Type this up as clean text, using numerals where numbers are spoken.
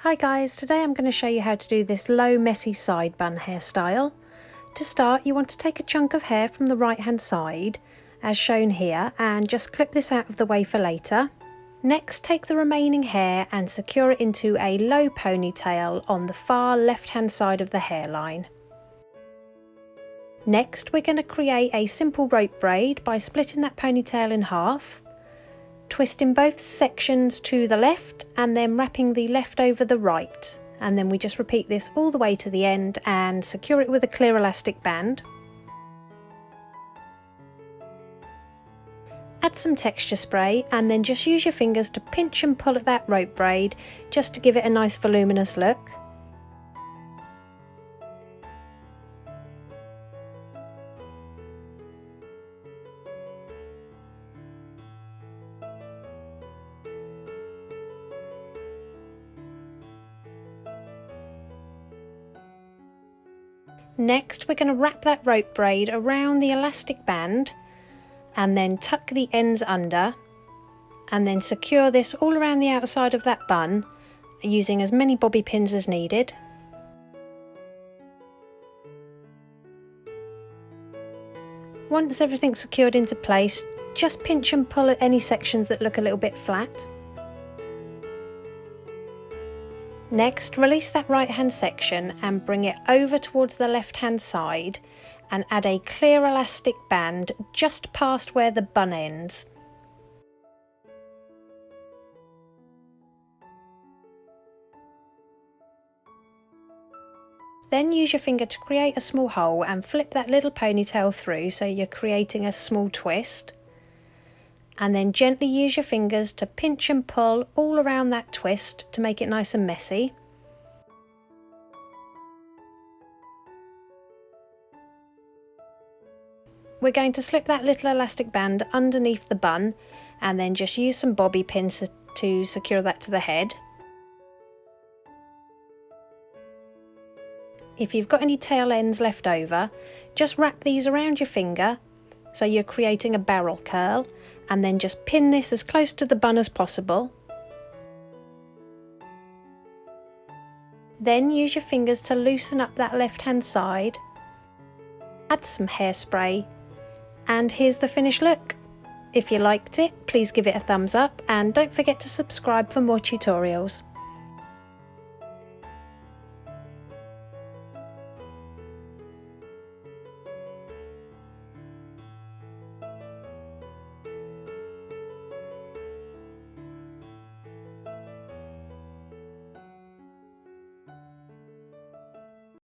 Hi guys, today I'm going to show you how to do this low messy side bun hairstyle. To start, you want to take a chunk of hair from the right hand side, as shown here, and just clip this out of the way for later. Next, take the remaining hair and secure it into a low ponytail on the far left hand side of the hairline. Next, we're going to create a simple rope braid by splitting that ponytail in half, twisting both sections to the left and then wrapping the left over the right, and then we just repeat this all the way to the end and secure it with a clear elastic band. Add some texture spray and then just use your fingers to pinch and pull at that rope braid just to give it a nice voluminous look. Next, we're going to wrap that rope braid around the elastic band and then tuck the ends under, and then secure this all around the outside of that bun using as many bobby pins as needed. Once everything's secured into place, just pinch and pull at any sections that look a little bit flat. Next, release that right hand section and bring it over towards the left hand side and add a clear elastic band just past where the bun ends. Then use your finger to create a small hole and flip that little ponytail through so you're creating a small twist. And then gently use your fingers to pinch and pull all around that twist to make it nice and messy. We're going to slip that little elastic band underneath the bun and then just use some bobby pins to secure that to the head. If you've got any tail ends left over, just wrap these around your finger so you're creating a barrel curl, and then just pin this as close to the bun as possible. Then use your fingers to loosen up that left hand side, add some hairspray, and here's the finished look. If you liked it, please give it a thumbs up and don't forget to subscribe for more tutorials.